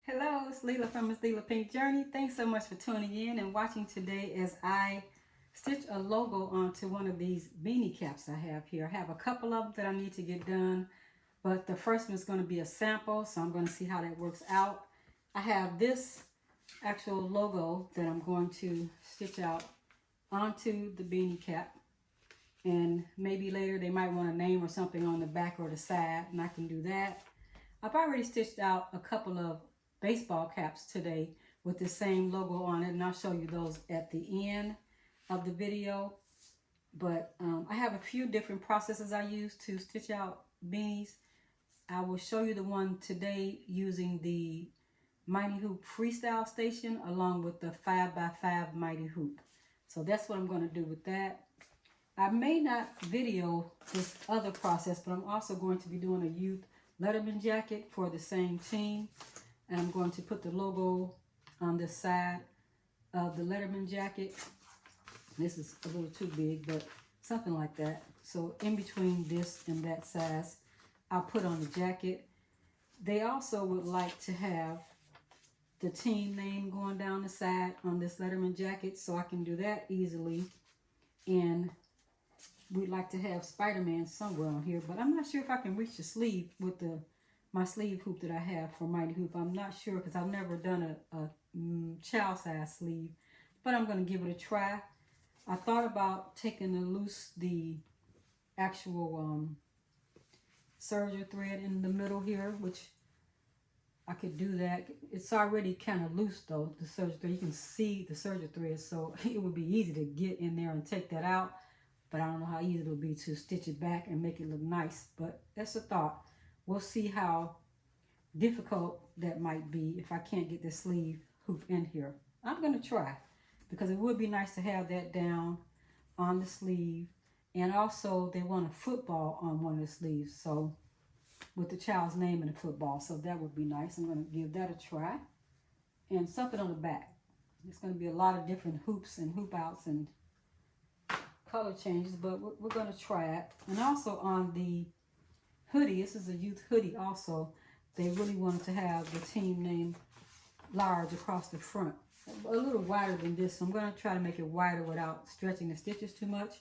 Hello, it's Leela from Miss Leela Pink Journey. Thanks so much for tuning in and watching today as I stitch a logo onto one of these beanie caps I have here. I have a couple of them that I need to get done, but the first one is going to be a sample, so I'm going to see how that works out. I have this actual logo that I'm going to stitch out onto the beanie cap, and maybe later they might want a name or something on the back or the side, and I can do that. I've already stitched out a couple of baseball caps today with the same logo on it, and I'll show you those at the end of the video. But I have a few different processes I use to stitch out beanies. I will show you the one today using the Mighty Hoop Freestyle Station along with the 5x5 Mighty Hoop. So that's what I'm going to do with that. I may not video this other process, but I'm also going to be doing a youth Letterman jacket for the same team. And I'm going to put the logo on the side of the Letterman jacket. This is a little too big, but something like that. So in between this and that size, I'll put on the jacket. They also would like to have the team name going down the side on this Letterman jacket, so I can do that easily. And we'd like to have Spider-Man somewhere on here, but I'm not sure if I can reach the sleeve with my sleeve hoop that I have for Mighty Hoop. I'm not sure because I've never done a child size sleeve, but I'm going to give it a try. I thought about taking the actual serger thread in the middle here, which I could do that. It's already kind of loose though, the serger thread. You can see the serger thread, so it would be easy to get in there and take that out. But I don't know how easy it'll be to stitch it back and make it look nice. But that's a thought. We'll see how difficult that might be if I can't get the sleeve hoop in here. I'm going to try, because it would be nice to have that down on the sleeve. And also they want a football on one of the sleeves, so with the child's name in the football. So that would be nice. I'm going to give that a try. And something on the back. It's going to be a lot of different hoops and hoop outs and color changes, but we're going to try it. And also on the hoodie, this is a youth hoodie also, they really wanted to have the team name large across the front, a little wider than this, so I'm going to try to make it wider without stretching the stitches too much.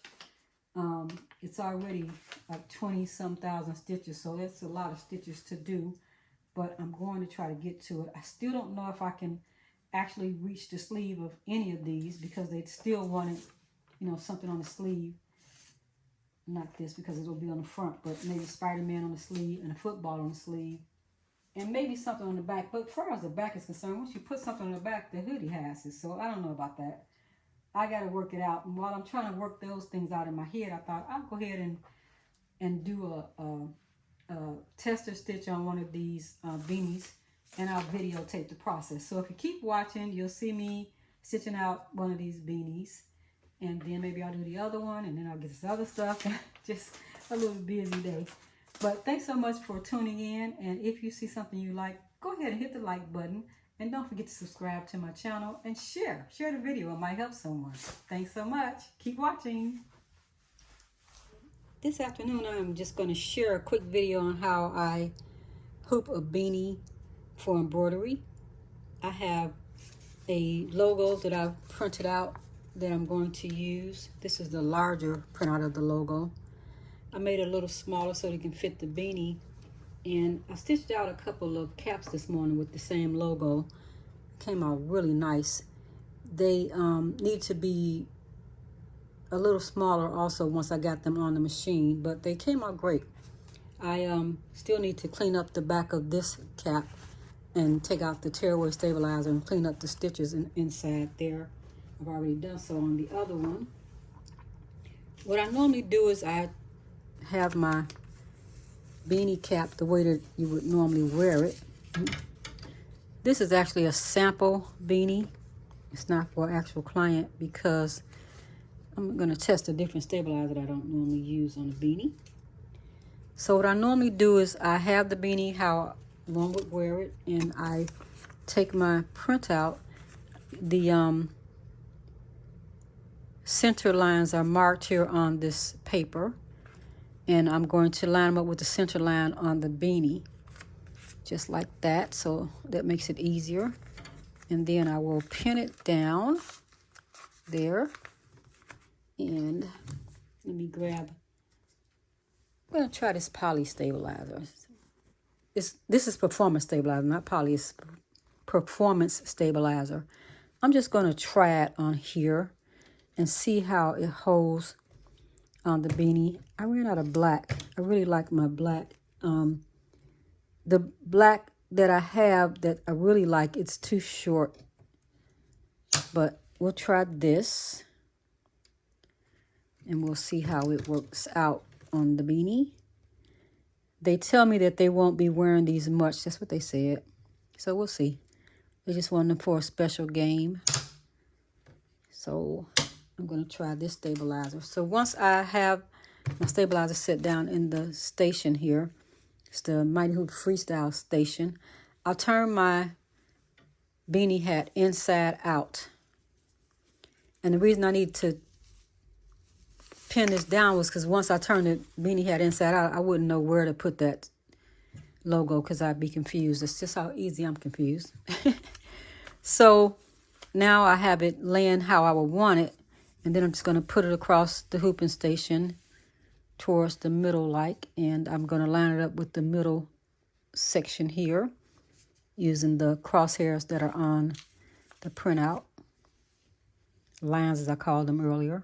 It's already like 20-some thousand stitches, so that's a lot of stitches to do, but I'm going to try to get to it. I still don't know if I can actually reach the sleeve of any of these, because they still wanted, you know, something on the sleeve. Not this, because it'll be on the front, but maybe Spider-Man on the sleeve and a football on the sleeve. And maybe something on the back. But as far as the back is concerned, once you put something on the back, the hoodie has it. So I don't know about that. I got to work it out. And while I'm trying to work those things out in my head, I thought I'll go ahead and do a tester stitch on one of these beanies. And I'll videotape the process. So if you keep watching, you'll see me stitching out one of these beanies. And then maybe I'll do the other one, and then I'll get this other stuff. Just a little busy day. But thanks so much for tuning in. And if you see something you like, go ahead and hit the like button. And don't forget to subscribe to my channel and share. Share the video. It might help someone. Thanks so much. Keep watching. This afternoon, I'm just going to share a quick video on how I hoop a beanie for embroidery. I have a logo that I've printed out that I'm going to use. This is the larger printout of the logo. I made it a little smaller so it can fit the beanie. And I stitched out a couple of caps this morning with the same logo. Came out really nice. They need to be a little smaller also once I got them on the machine, but they came out great. I still need to clean up the back of this cap and take out the tearaway stabilizer and clean up the stitches inside there. I've already done so on the other one. What I normally do is I have my beanie cap the way that you would normally wear it. This is actually a sample beanie. It's not for an actual client, because I'm going to test a different stabilizer that I don't normally use on a beanie. So what I normally do is I have the beanie how one would wear it, and I take my printout. The center lines are marked here on this paper, and I'm going to line them up with the center line on the beanie. just like that, so that makes it easier. And then I will pin it down there. And let me grab, I'm going to try this poly stabilizer. This is performance stabilizer, not poly, it's performance stabilizer. I'm just going to try it on here and see how it holds on the beanie. I ran out of black. I really like my black. The black that I have that I really like, it's too short. But we'll try this. And we'll see how it works out on the beanie. They tell me that they won't be wearing these much. That's what they said. So we'll see. They just want them for a special game. So I'm going to try this stabilizer. So once I have my stabilizer set down in the station here, it's the Mighty Hoop Freestyle Station, I'll turn my beanie hat inside out. And the reason I need to pin this down was because once I turn the beanie hat inside out, I wouldn't know where to put that logo because I'd be confused. It's just how easy I'm confused. So now I have it laying how I would want it, and then I'm just going to put it across the hooping station towards the middle like, and I'm going to line it up with the middle section here using the crosshairs that are on the printout. Lines as I called them earlier.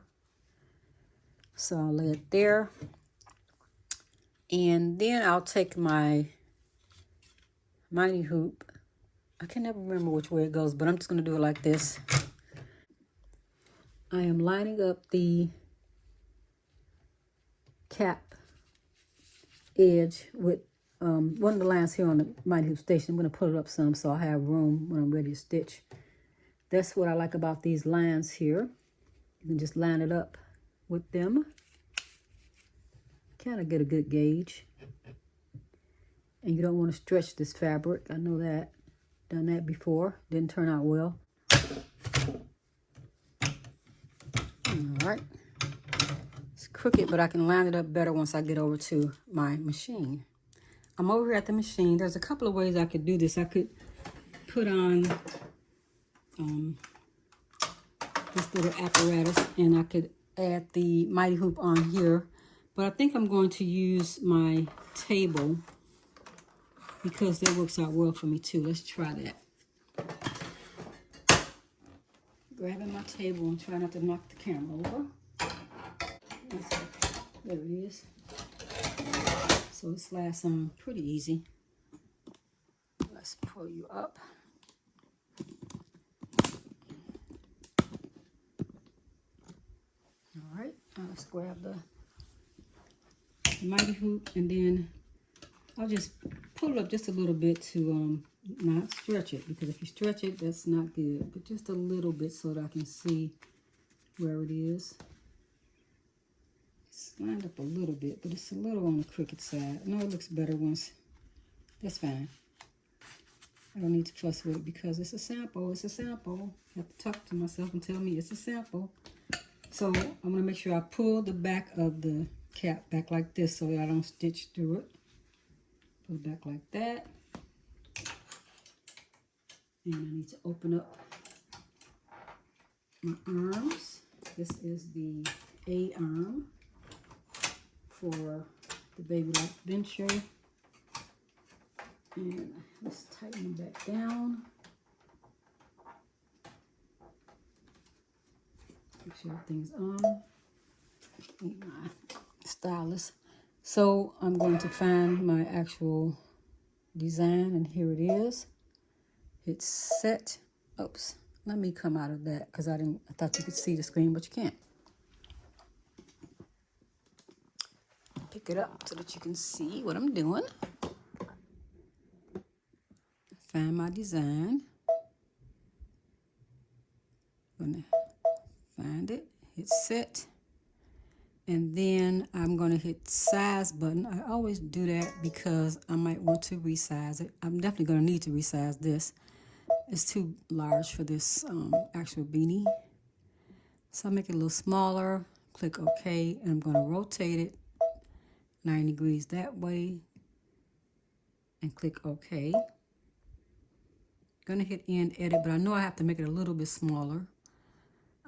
So I'll lay it there. And then I'll take my Mighty Hoop. I can never remember which way it goes, but I'm just going to do it like this. I am lining up the cap edge with one of the lines here on the Mighty Hoop Station. I'm going to put it up some so I have room when I'm ready to stitch. That's what I like about these lines here. You can just line it up with them. Kind of get a good gauge. And you don't want to stretch this fabric. I know that. Done that before. Didn't turn out well. All right. It's crooked, but I can line it up better once I get over to my machine. I'm over here at the machine. There's a couple of ways I could do this. I could put on this little apparatus, and I could add the Mighty Hoop on here. But I think I'm going to use my table because that works out well for me too. Let's try that. Grabbing my table and try not to knock the camera over. There it is. So it slides on pretty easy. Let's pull you up. All right, let's grab the Mighty Hoop, and then I'll just pull it up just a little bit to not stretch it, because if you stretch it, that's not good, but just a little bit so that I can see where it is. It's lined up a little bit, but it's a little on the crooked side. I know it looks better once. That's fine. I don't need to fuss with it because it's a sample. It's a sample. I have to talk to myself and tell me it's a sample. So I'm going to make sure I pull the back of the cap back like this so that I don't stitch through it. Pull it back like that. And I need to open up my arms. This is the A arm for the Babylock Venture. And let's tighten them back down. Make sure everything's on. Need my stylus. So I'm going to find my actual design, and here it is. It's set. Oops. Let me come out of that because I thought you could see the screen, but you can't. Pick it up so that you can see what I'm doing. Find my design. I'm gonna find it, hit set, and then I'm gonna hit size button. I always do that because I might want to resize it. I'm definitely gonna need to resize this. It's too large for this actual beanie. So I'll make it a little smaller, click OK, and I'm gonna rotate it 90 degrees that way. and click OK. Gonna hit End Edit, but I know I have to make it a little bit smaller.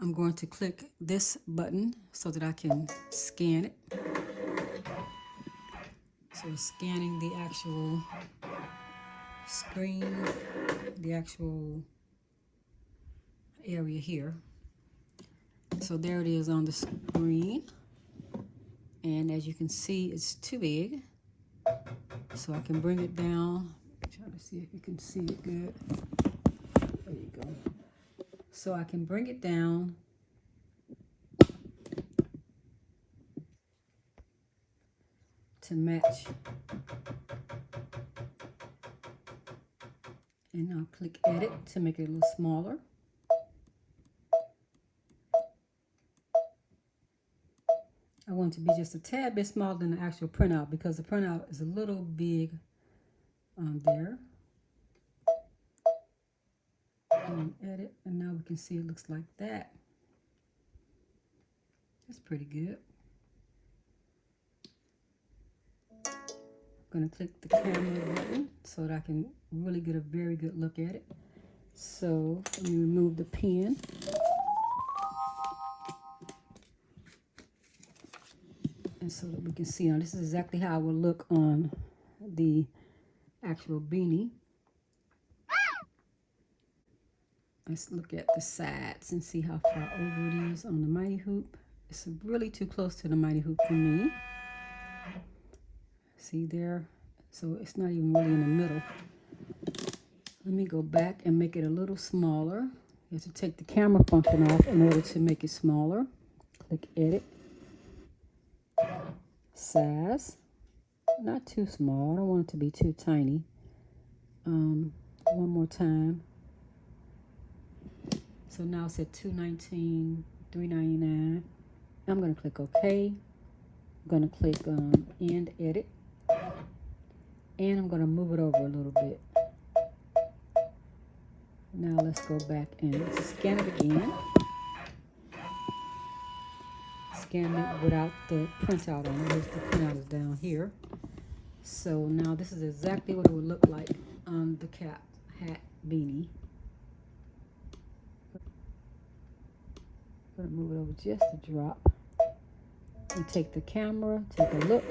I'm going to click this button so that I can scan it. So it's scanning the actual screen, the actual area here. So there it is on the screen. And as you can see, it's too big. So I can bring it down. Try to see if you can see it good. There you go. So I can bring it down to match. And I'll click Edit to make it a little smaller. I want it to be just a tad bit smaller than the actual printout because the printout is a little big on there. And edit, and now we can see it looks like that. That's pretty good. I'm going to click the camera button so that I can really get a very good look at it. So let me remove the pen. And so that we can see, now this is exactly how it will look on the actual beanie. Let's look at the sides and see how far over it is on the Mighty Hoop. It's really too close to the Mighty Hoop for me. See there? So it's not even really in the middle. Let me go back and make it a little smaller. You have to take the camera function off in order to make it smaller. Click Edit. Size. Not too small. I don't want it to be too tiny. One more time. So now it's at $219, $399. I'm going to click OK. I'm going to click End Edit. And I'm going to move it over a little bit. Now let's go back and scan it again. Scan it without the printout on it. Here's the printout is down here. So now this is exactly what it would look like on the cap, hat, beanie. I'm going to move it over just a drop. And take the camera, take a look.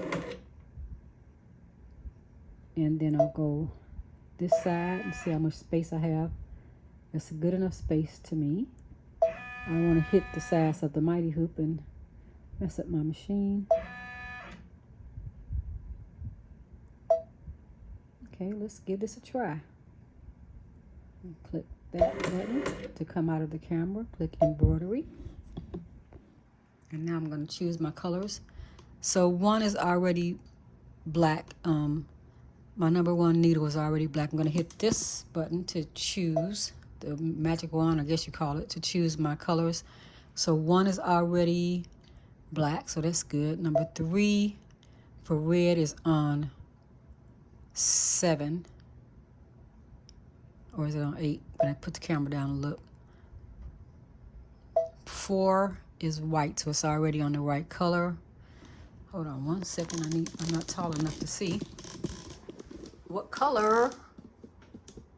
And then I'll go this side and see how much space I have. That's a good enough space to me. I don't want to hit the size of the Mighty Hoop and mess up my machine. Okay, let's give this a try. Click that button to come out of the camera. Click Embroidery. And now I'm going to choose my colors. So one is already black. My number one needle is already black. I'm going to hit this button to choose, the magic wand, I guess you call it, to choose my colors. So one is already black, so that's good. Number 3 for red is on 7. Or is it on 8? When I put the camera down and look. 4 is white, so it's already on the right color. Hold on one second. I'm not tall enough to see. What color?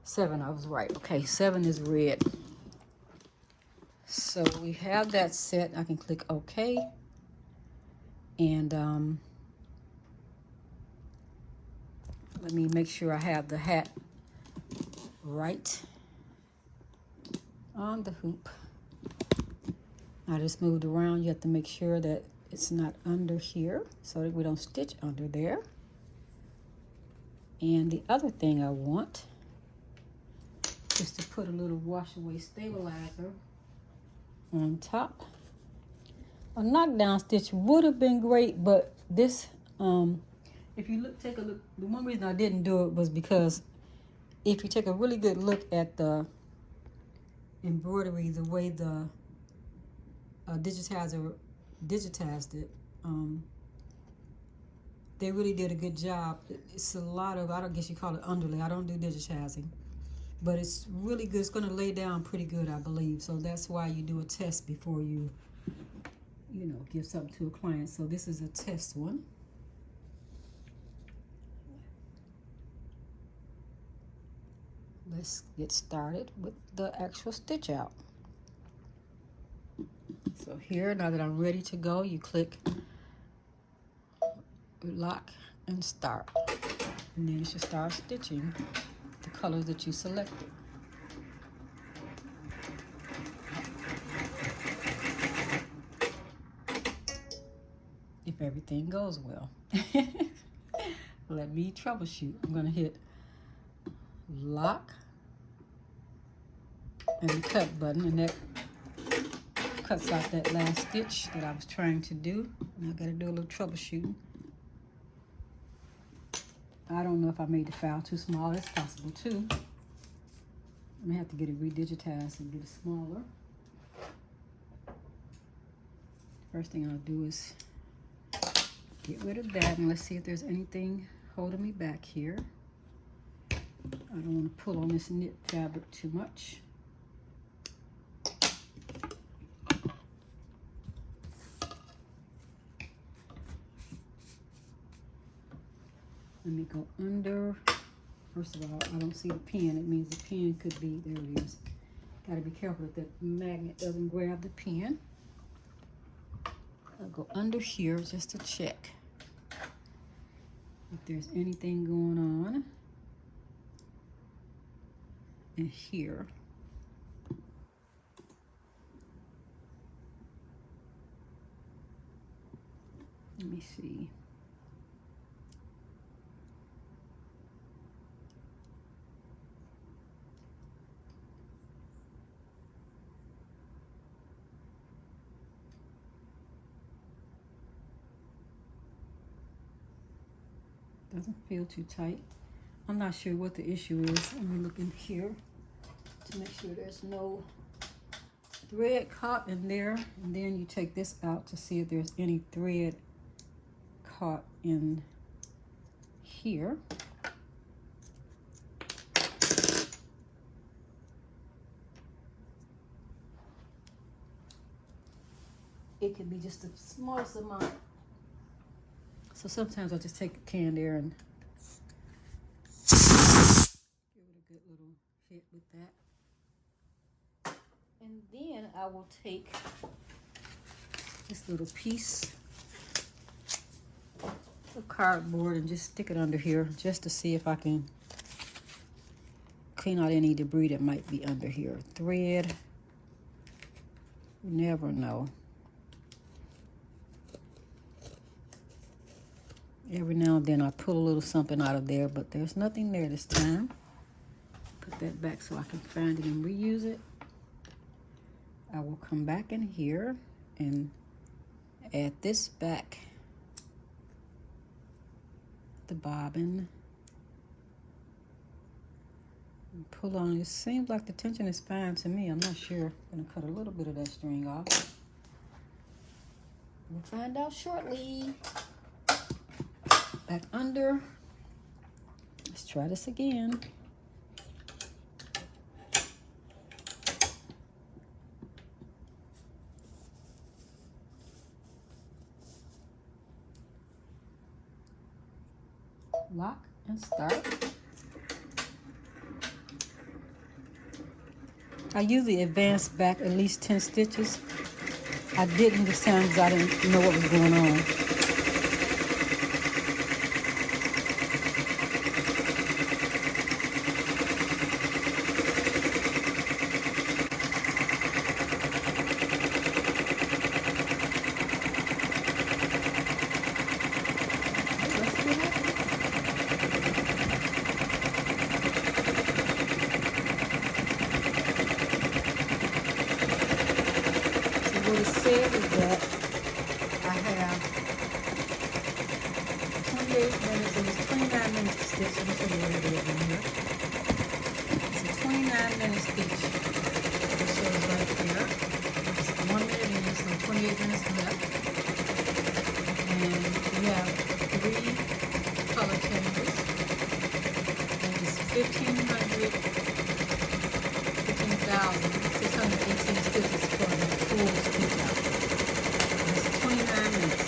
7, I was right. Okay, 7 is red. So we have that set. I can click OK. And let me make sure I have the hat right on the hoop. I just moved around. You have to make sure that it's not under here so that we don't stitch under there. And the other thing I want is to put a little wash away stabilizer on top. A knockdown stitch would have been great, but this, if you look, take a look, the one reason I didn't do it was because if you take a really good look at the embroidery, the way the digitizer digitized it, they really did a good job. It's a lot of, I don't guess you call it underlay. I don't do digitizing, but it's really good. It's going to lay down pretty good, I believe. So that's why you do a test before you know, give something to a client. So this is a test one. let's get started with the actual stitch out. So here, now that I'm ready to go, you click lock and start, and then you should start stitching the colors that you selected. If everything goes well. Let me troubleshoot. I'm going to hit lock and the cut button, and that cuts out that last stitch that I was trying to do. And I got to do a little troubleshooting. I don't know if I made the file too small. That's possible too. I'm going to have to get it redigitized and get it smaller. First thing I'll do is get rid of that, and let's see if there's anything holding me back here. I don't want to pull on this knit fabric too much. Let me go under. First of all, I don't see the pin. It means the pin could be, there it is. Got to be careful that the magnet doesn't grab the pin. I'll go under here just to check if there's anything going on in here. Let me see. Doesn't feel too tight. I'm not sure what the issue is. Let me look in here to make sure there's no thread caught in there. And then you take this out to see if there's any thread caught in here. It could be just the smallest amount. So sometimes I'll just take a can there and give it a good little hit with that. And then I will take this little piece of cardboard and just stick it under here just to see if I can clean out any debris that might be under here. Thread, you never know. Every now and then I pull a little something out of there, but there's nothing there this time. Put that back so I can find it and reuse it. I will come back in here and add this back, the bobbin, and pull on. It seems like the tension is fine to me. I'm not sure. I'm going to cut a little bit of that string off. We'll find out shortly. Back under. Let's try this again. Lock and start. I usually advance back at least 10 stitches. I didn't this time because I didn't know what was going on. What it said is that I have 28 minutes, and it's 29 minutes to stitch. Let me show you what it is in here. It's a 29-minute stitch. It shows right here. It's 1 minute in, so 28 minutes left. And we have 3 color changes. And it's 15,618 stitches for the full stitch out. And it's 29 minutes.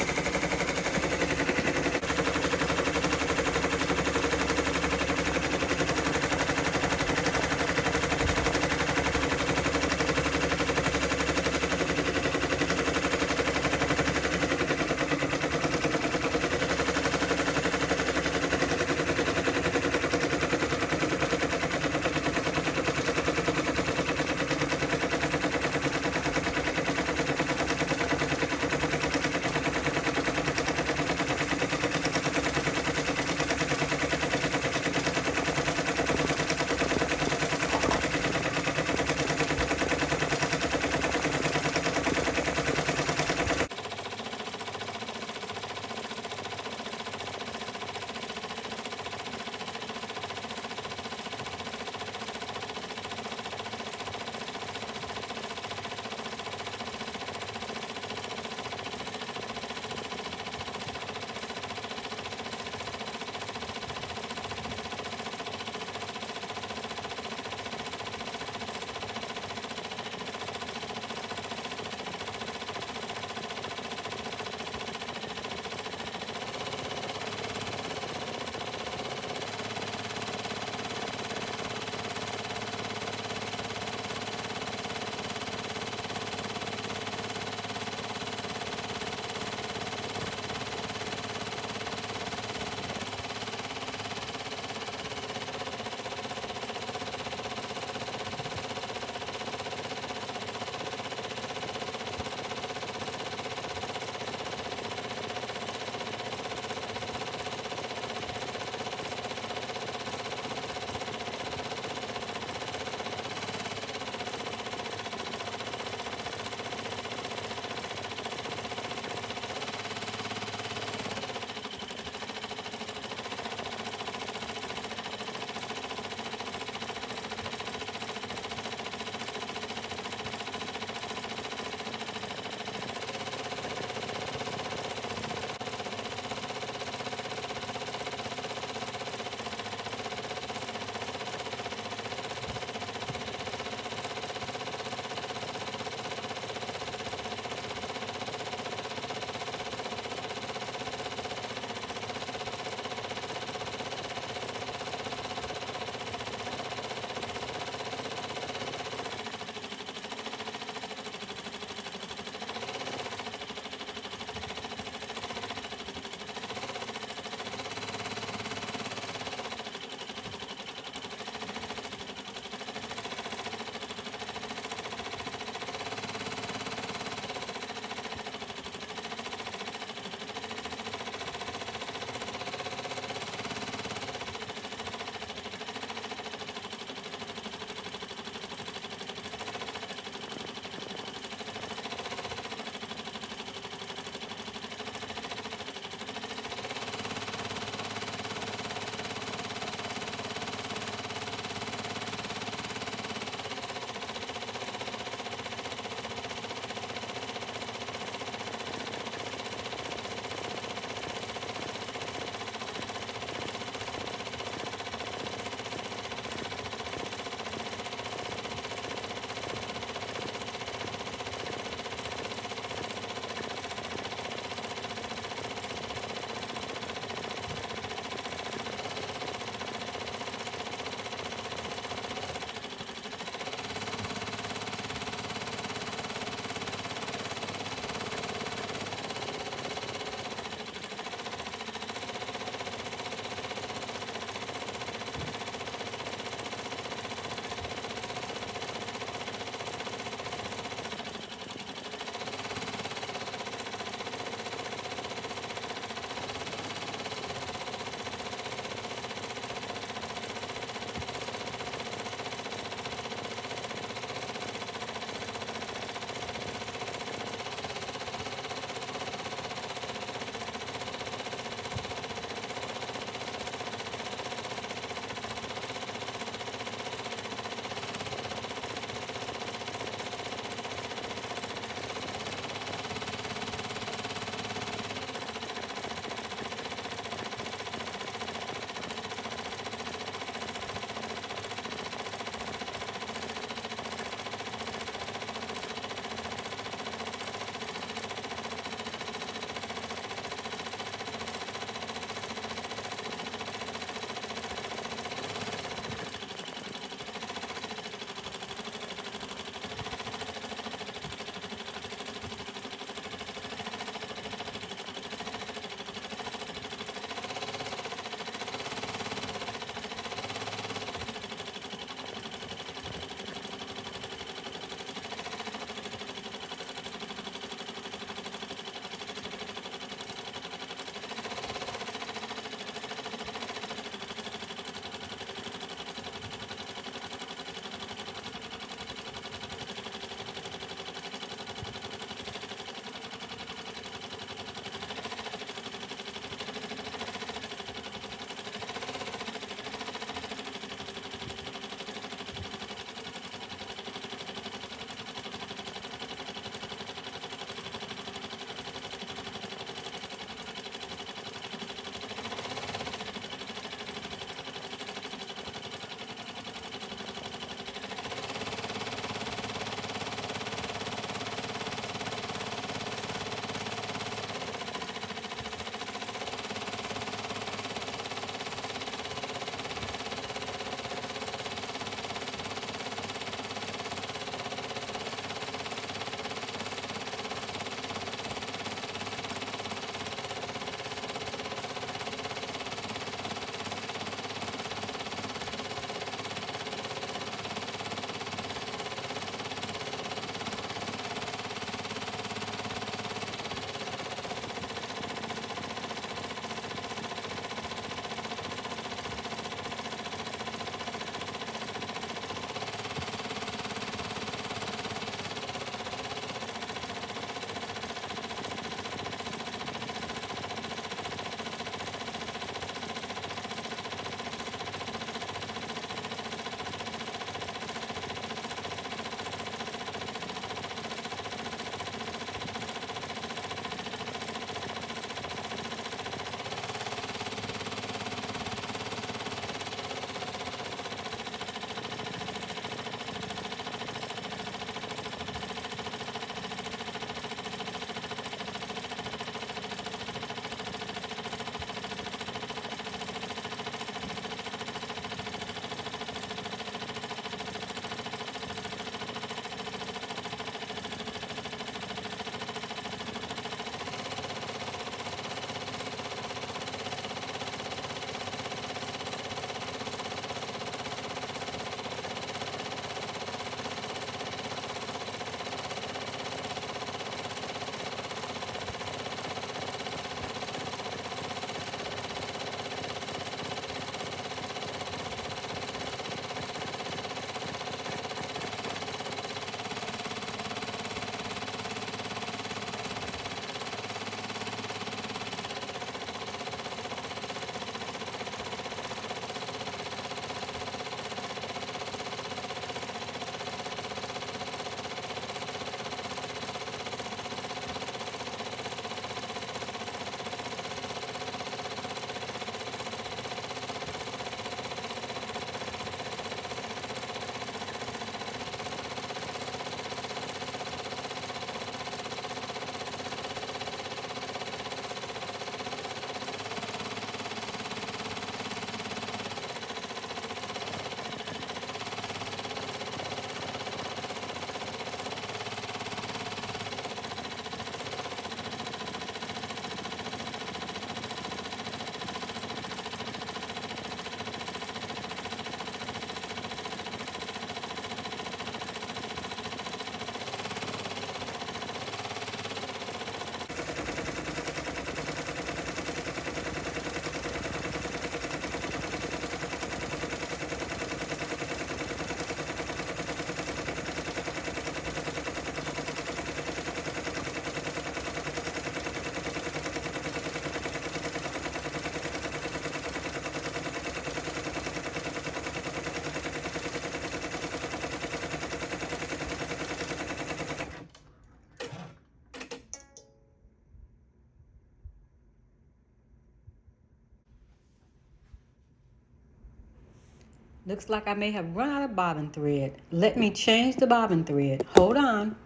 Looks like I may have run out of bobbin thread. Let me change the bobbin thread. Hold on.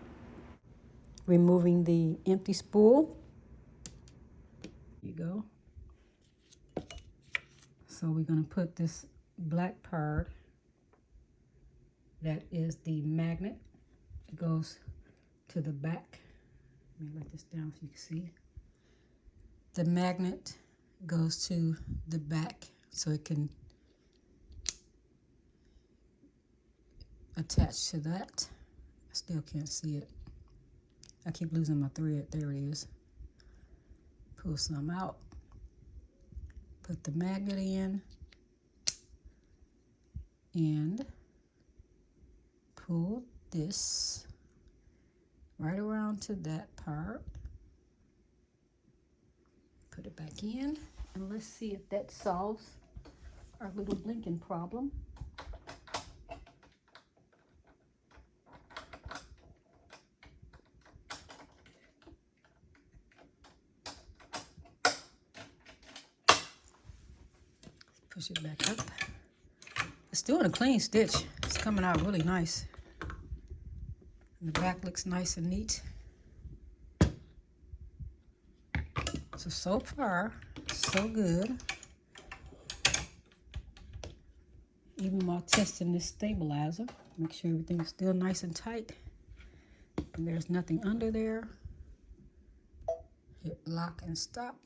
Removing the empty spool. There you go. So we're going to put this black part, that is the magnet. It goes to the back. Let me write this down so you can see. The magnet goes to the back so it can attach to that. I still can't see it. I keep losing my thread. There it is. Pull some out. Put the magnet in. And pull this right around to that part. Put it back in. And let's see if that solves our little blinking problem. Push it back up. It's doing a clean stitch. It's coming out really nice. And the back looks nice and neat. So far, so good. Even while testing this stabilizer, make sure everything is still nice and tight. And there's nothing under there. Hit lock and stop.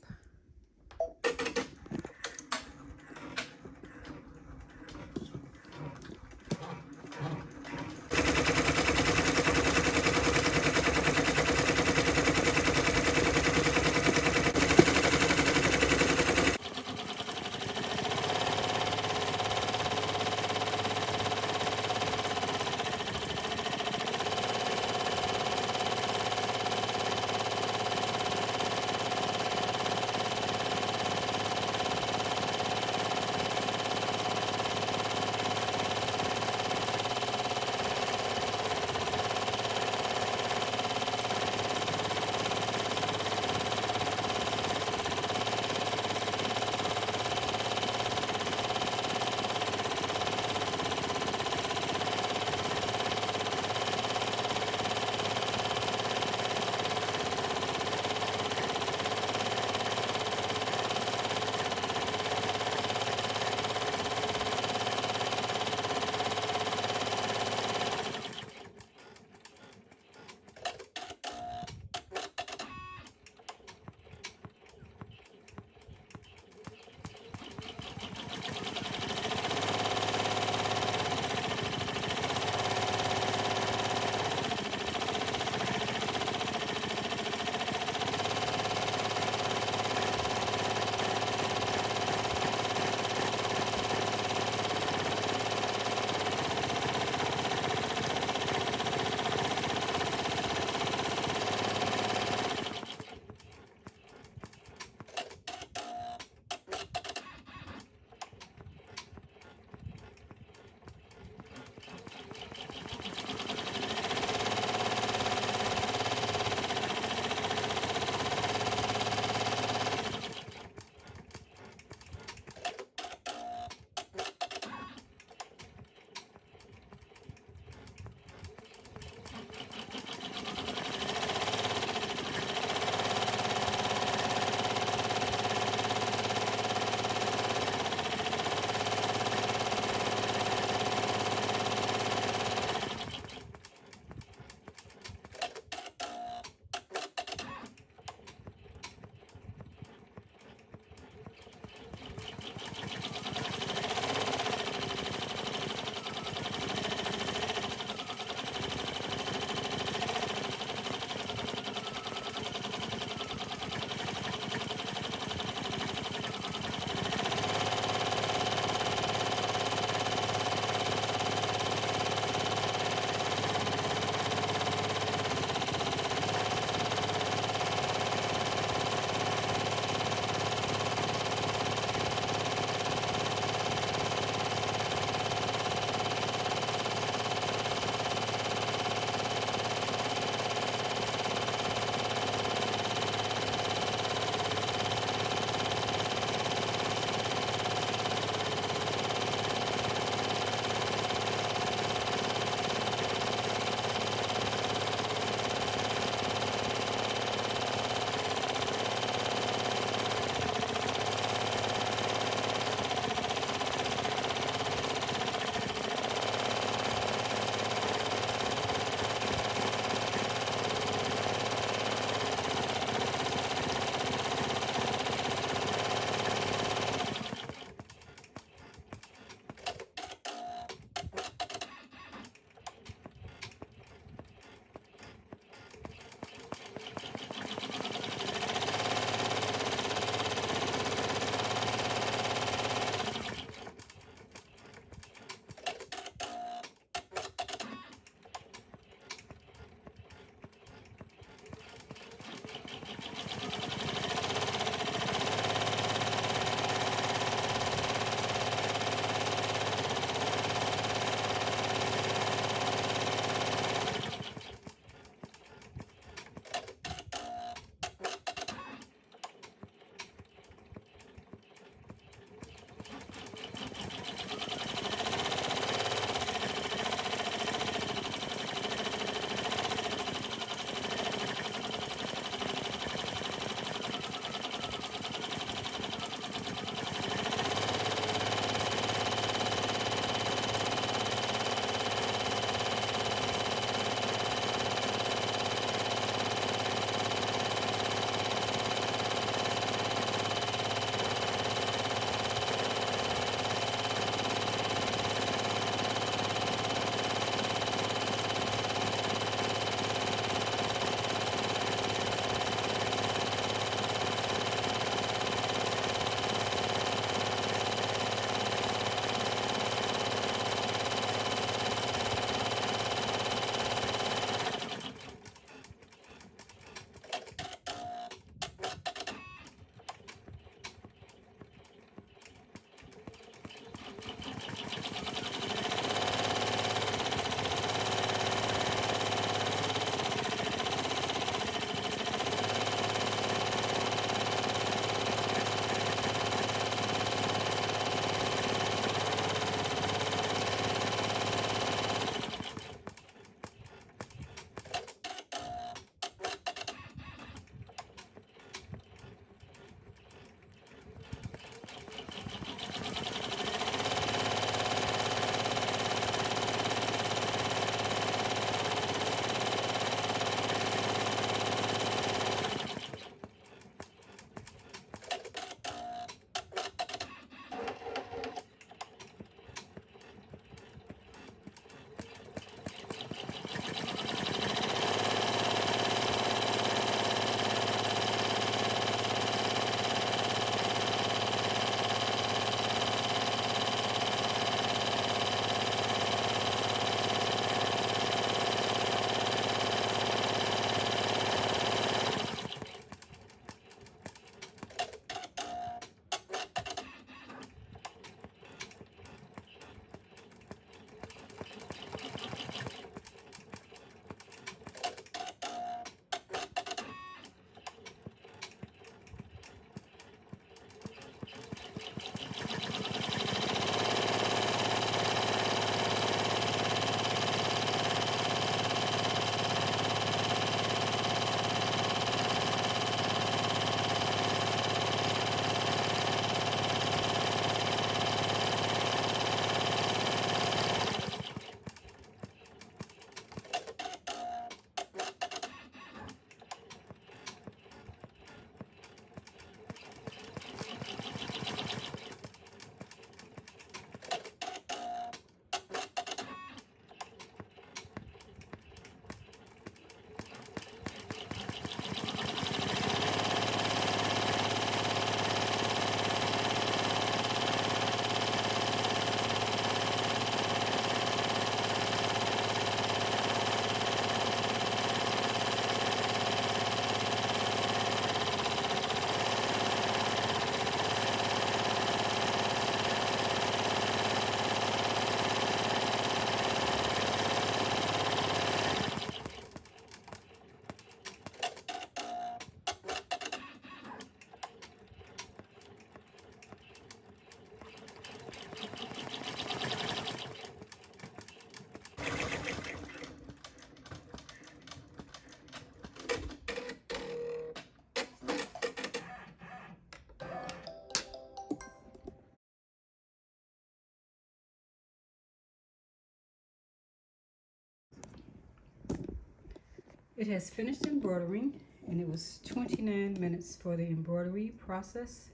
It has finished embroidering, and it was 29 minutes for the embroidery process.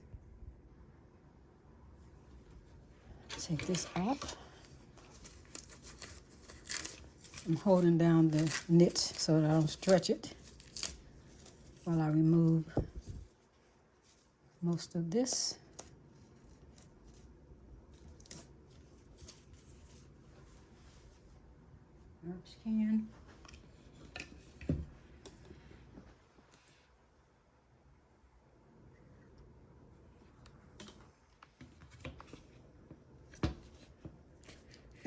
Take this up. I'm holding down the knit so that I don't stretch it while I remove most of this. Garbage can.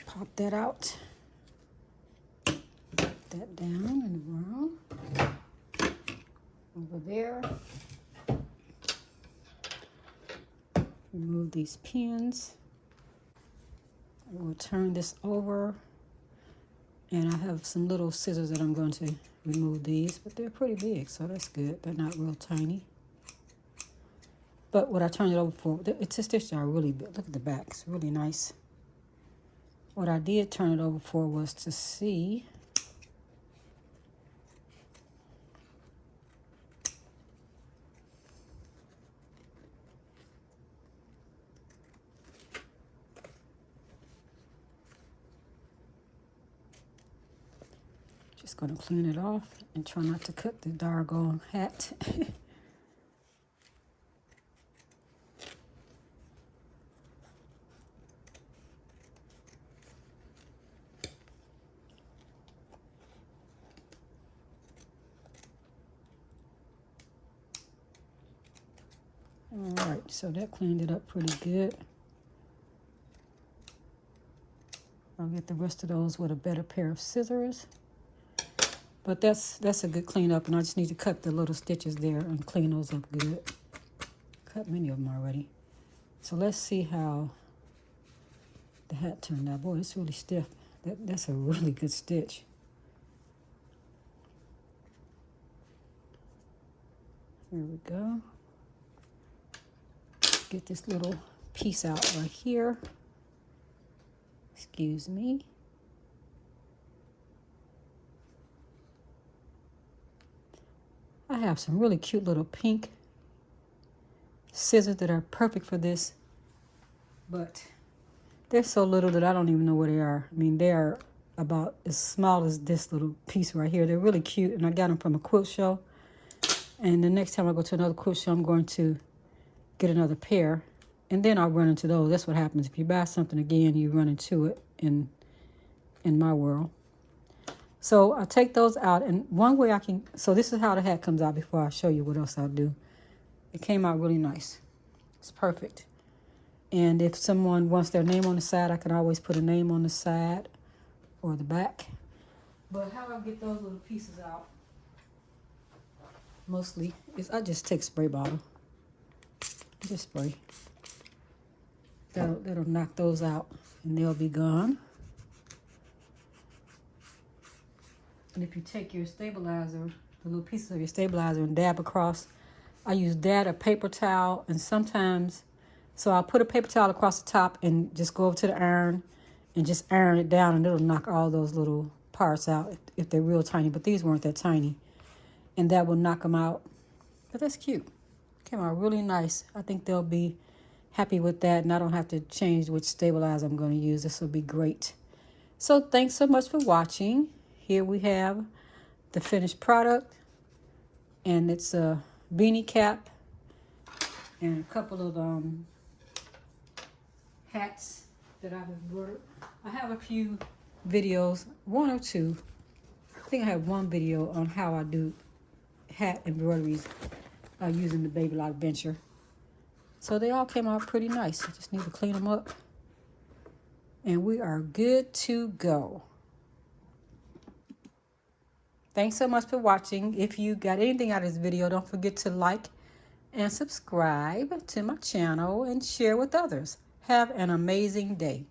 Pop that out. Put that down in the ground. Over there. Remove these pins. We'll turn this over. And I have some little scissors that I'm going to remove these, but they're pretty big, so that's good. They're not real tiny. But what I turned it over for, it's a stitch that are really big. Look at the back, it's really nice. What I did turn it over for was to see just going to clean it off and try not to cut the doggone hat. All right, so that cleaned it up pretty good. I'll get the rest of those with a better pair of scissors. But that's a good cleanup, and I just need to cut the little stitches there and clean those up good. Cut many of them already. So let's see how the hat turned out. Boy, it's really stiff. That's a really good stitch. Here we go. Get this little piece out right here. Excuse me. I have some really cute little pink scissors that are perfect for this, but they're so little that I don't even know where they are. I mean, they are about as small as this little piece right here. They're really cute, and I got them from a quilt show. And the next time I go to another quilt show, I'm going to get another pair, and then I'll run into those. That's what happens. If you buy something again, you run into it in my world. So I'll take those out, and one way I can, so this is how the hat comes out before I show you what else I'll do. It came out really nice. It's perfect. And if someone wants their name on the side, I can always put a name on the side or the back. But how I get those little pieces out, mostly, is I just take a spray bottle. Just spray. That'll knock those out, and they'll be gone. And if you take your stabilizer, the little pieces of your stabilizer, and dab across, I use that, a paper towel, and sometimes, so I'll put a paper towel across the top and just go over to the iron and just iron it down, and it'll knock all those little parts out if they're real tiny, but these weren't that tiny. And that will knock them out. But that's cute. Came out really nice. I think they'll be happy with that, and I don't have to change which stabilizer I'm going to use. This will be great. So thanks so much for watching. Here we have the finished product, and it's a beanie cap and a couple of hats that I've embroidered. I have a few videos, one or two. I think I have one video on how I do hat embroideries using the Babylock Venture. So they all came out pretty nice. I just need to clean them up, and we are good to go. Thanks so much for watching. If you got anything out of this video, don't forget to like and subscribe to my channel and share with others. Have an amazing day.